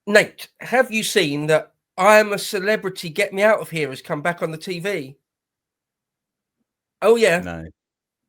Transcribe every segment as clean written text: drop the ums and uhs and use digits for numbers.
Nate, have you seen that I Am a Celebrity, Get Me Out of Here has come back on the TV? Oh, yeah. No.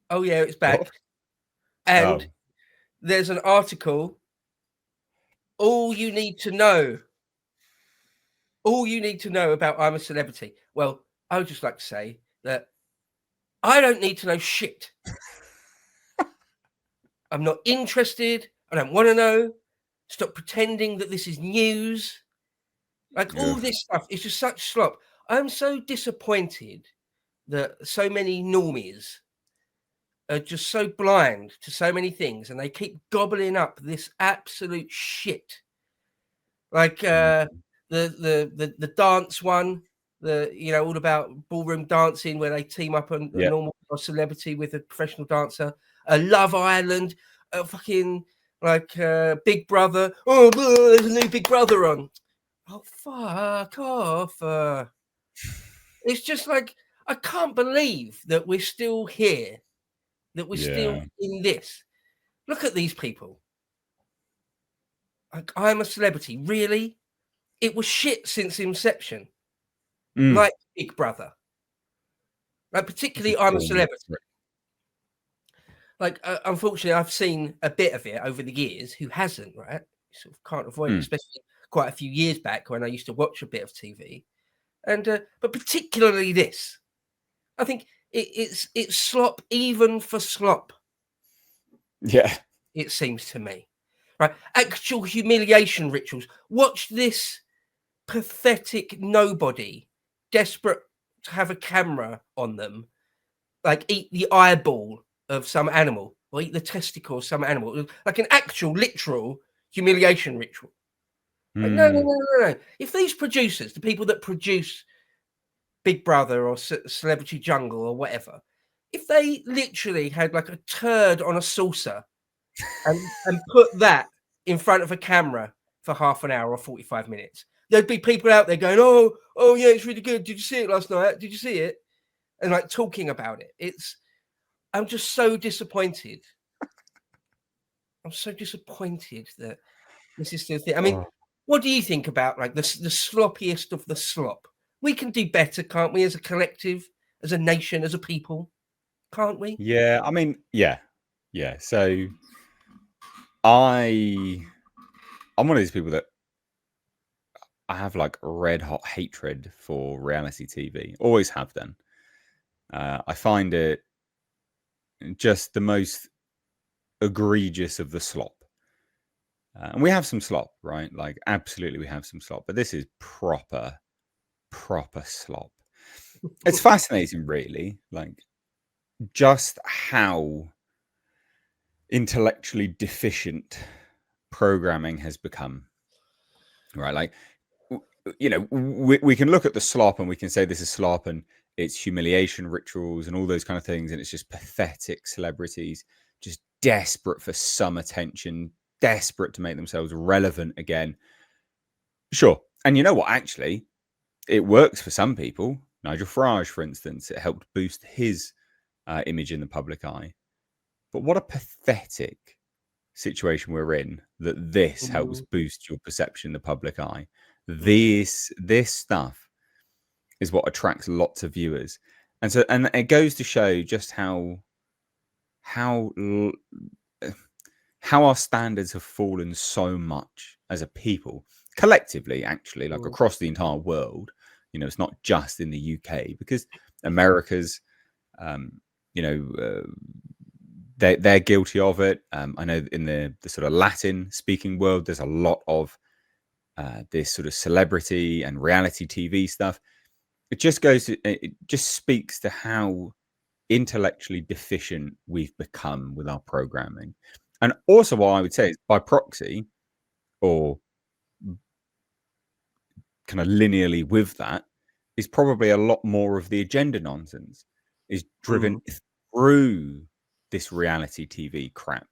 Oh, yeah, it's What? back. And Oh. there's an article, all you need to know about I'm a Celebrity. Well, I would just like to say that I don't need to know shit. I'm not interested. I don't want to know. Stop pretending that this is news. Like all Ugh. this stuff is just such slop. I'm so disappointed that so many normies are just so blind to so many things and they keep gobbling up this absolute shit. Like Mm. the dance one, all about ballroom dancing where they team up a Yeah. normal celebrity with a professional dancer, a Love Island, a fucking Big Brother. Oh, there's a new Big Brother on. Oh, fuck off. It's just like, I can't believe that we're still here, that we're still Yeah. in this. Look at these people. Like, I'm a Celebrity. Really? It was shit since inception, Mm. like Big Brother. Like, It's a particularly I'm a form. Celebrity. Like, unfortunately, I've seen a bit of it over the years. Who hasn't, right? You sort of can't avoid it, Mm. especially quite a few years back when I used to watch a bit of TV. And but particularly this, I think it's slop even for slop. Yeah. It seems to me, right? Actual humiliation rituals. Watch this pathetic nobody, desperate to have a camera on them, like eat the eyeball of some animal or eat the testicle of some animal, like an actual, literal humiliation ritual. Like, no, no, Mm. no, no, no. If these producers, the people that produce Big Brother or Celebrity Jungle or whatever, if they literally had like a turd on a saucer and put that in front of a camera for half an hour or 45 minutes, there'd be people out there going, oh yeah, it's really good. Did you see it last night? Did you see it? And like talking about it. I'm just so disappointed. I'm so disappointed that this is still a thing. I mean, Oh. what do you think about like the sloppiest of the slop? We can do better, can't we, as a collective, as a nation, as a people? Can't we? Yeah. I mean, yeah. Yeah. So I'm one of these people that I have like red hot hatred for reality TV. Always have done. I find it just the most egregious of the slop. And we have some slop, right? Like, absolutely, we have some slop, but this is proper slop. It's fascinating, really, like just how intellectually deficient programming has become, right? Like, we can look at the slop and we can say this is slop and it's humiliation rituals and all those kind of things, and it's just pathetic celebrities just desperate for some attention, desperate to make themselves relevant again. Sure. And you know what? Actually, it works for some people. Nigel Farage, for instance, it helped boost his image in the public eye. But what a pathetic situation we're in that this helps Mhm. boost your perception in the public eye. Mhm. This stuff is what attracts lots of viewers. And it goes to show just how how our standards have fallen so much as a people, collectively, actually, like Mhm. across the entire world. It's not just in the UK, because America's, um, they're guilty of it. I know in the sort of Latin speaking world, there's a lot of this sort of celebrity and reality TV stuff. It just speaks to how intellectually deficient we've become with our programming. And also, what I would say is, by proxy, or kind of linearly with that, is probably a lot more of the agenda nonsense is driven Mhm. through this reality TV crap.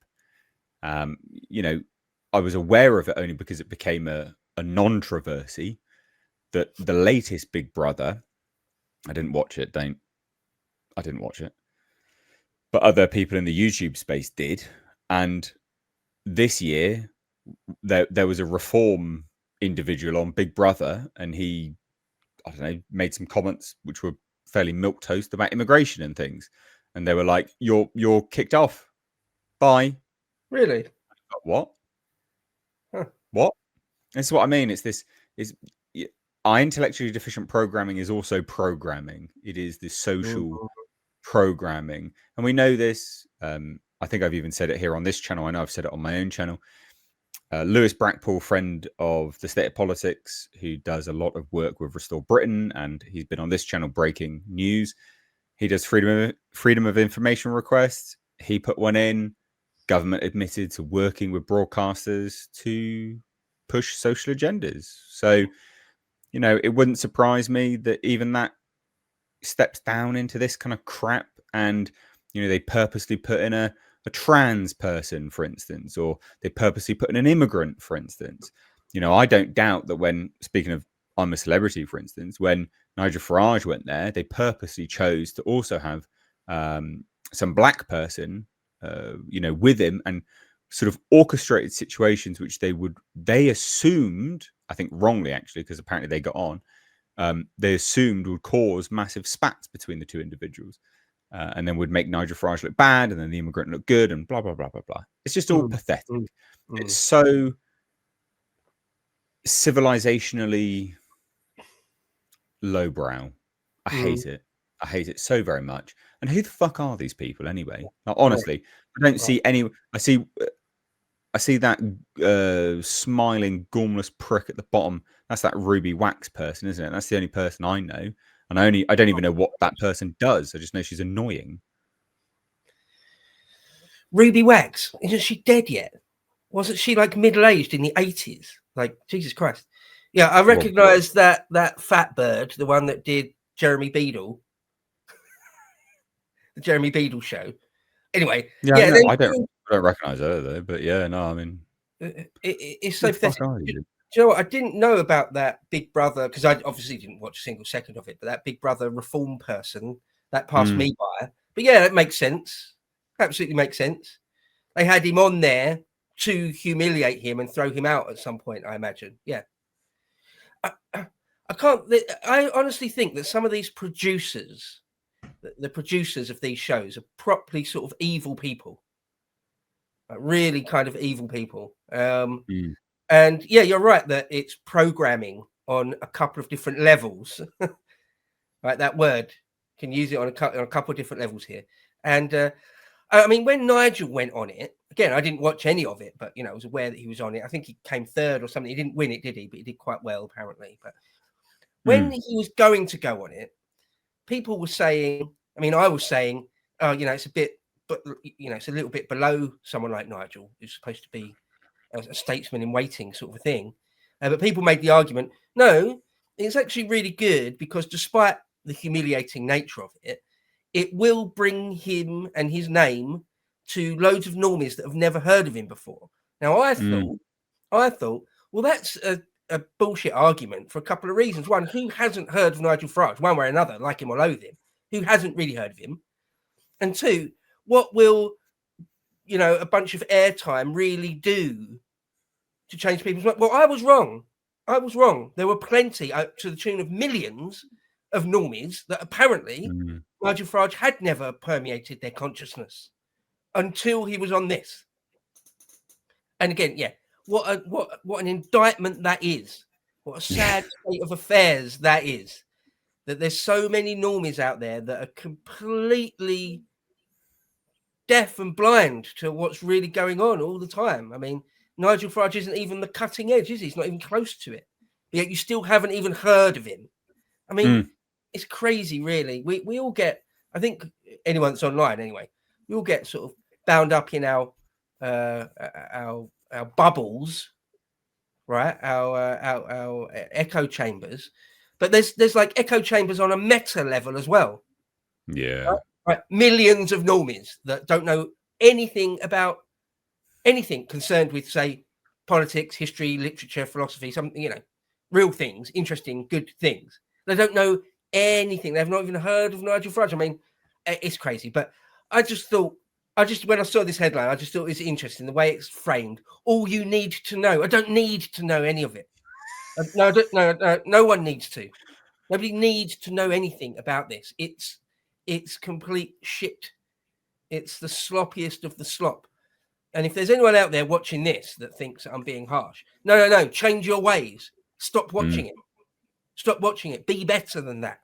Um, you know, I was aware of it only because it became a non-controversy that the latest Big Brother, I didn't watch it, I didn't watch it, but other people in the YouTube space did. And this year, there was a reform individual on Big Brother, and he, I don't know, made some comments which were fairly milquetoast about immigration and things, and they were like, "You're kicked off. Bye." Really? What? Huh. What? This is what I mean. It's this is our intellectually deficient programming is also programming. It is this social programming, and we know this. I think I've even said it here on this channel. I know I've said it on my own channel. Lewis Brackpool, friend of the State of Politics, who does a lot of work with Restore Britain, and he's been on this channel breaking news. He does freedom of information requests. He put one in. Government admitted to working with broadcasters to push social agendas. So, you know, it wouldn't surprise me that even that steps down into this kind of crap. And, you know, they purposely put in a trans person, for instance, or they purposely put in an immigrant, for instance. You know, I don't doubt that when, speaking of I'm a Celebrity, for instance, when Nigel Farage went there, they purposely chose to also have some black person, you know, with him, and sort of orchestrated situations which they assumed, I think wrongly actually, because apparently they got on, they assumed would cause massive spats between the two individuals, and then would make Nigel Farage look bad, and then the immigrant look good, and blah blah blah blah blah. It's just all pathetic. It's so civilizationally lowbrow. I hate it. I hate it so very much. And who the fuck are these people anyway? Like, honestly, I don't see any. I see that smiling, gormless prick at the bottom. That's that Ruby Wax person, isn't it? That's the only person I know, and I don't even know what that person does. I just know she's annoying. Ruby Wax, isn't she dead yet? Wasn't she like middle-aged in the 80s? Like, Jesus Christ. Yeah, I recognise that fat bird, the one that did Jeremy Beadle, the Jeremy Beadle show. Anyway, yeah, no, I don't recognise her though. But yeah, no, I mean, it's so pathetic. Do you know what? I didn't know about that Big Brother, because I obviously didn't watch a single second of it. But that Big Brother reform person, that passed me by. But yeah, that makes sense. Absolutely makes sense. They had him on there to humiliate him and throw him out at some point, I imagine. Yeah. I honestly think that some of these producers, the producers of these shows, are properly sort of evil people. Really kind of evil people. And yeah, you're right that it's programming on a couple of different levels. Right, that word, can use it on a couple of different levels here. And I mean, when Nigel went on it, again, I didn't watch any of it, but, you know, I was aware that he was on it. I think he came third or something. He didn't win it, did he? But he did quite well, apparently. But when he was going to go on it, people were saying, I mean, I was saying, oh, you know, it's a bit, but, you know, it's a little bit below someone like Nigel, who's supposed to be a statesman in waiting sort of a thing. But people made the argument, no, it's actually really good, because despite the humiliating nature of it, it will bring him and his name to loads of normies that have never heard of him before. Now, I thought, well, that's a bullshit argument for a couple of reasons. One, who hasn't heard of Nigel Farage, one way or another, like him or loathe him? Who hasn't really heard of him? And two, what will, you know, a bunch of airtime really do to change people's mind? Well, I was wrong. There were plenty, to the tune of millions of normies, that apparently Nigel Farage had never permeated their consciousness until he was on this. And again, yeah, what an indictment that is. What a sad state of affairs that is. That there's so many normies out there that are completely deaf and blind to what's really going on all the time. I mean, Nigel Farage isn't even the cutting edge, is he? He's not even close to it. Yet you still haven't even heard of him. I mean, it's crazy, really. We all get, I think anyone that's online anyway, we all get sort of bound up in our bubbles, right? Our echo chambers. But there's like echo chambers on a meta level as well. Yeah. Right? Millions of normies that don't know anything about anything concerned with, say, politics, history, literature, philosophy, something, you know, real things, interesting, good things. They don't know anything. They've not even heard of Nigel Farage. I mean, it's crazy. But I just thought, when I saw this headline, I just thought it's interesting the way it's framed. All you need to know. I don't need to know any of it. No one needs to. Nobody needs to know anything about this. It's complete shit. It's the sloppiest of the slop. And if there's anyone out there watching this that thinks I'm being harsh, no, change your ways. Stop watching it. Stop watching it. Be better than that.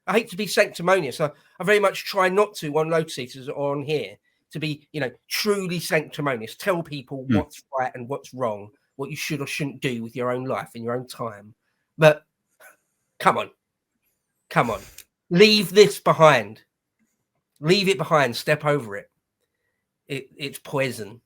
I hate to be sanctimonious. I very much try not to on Load Seaters or on here to be, truly sanctimonious. Tell people what's right and what's wrong, what you should or shouldn't do with your own life and your own time. But come on. Leave this behind. Leave it behind. Step over it. It's poison.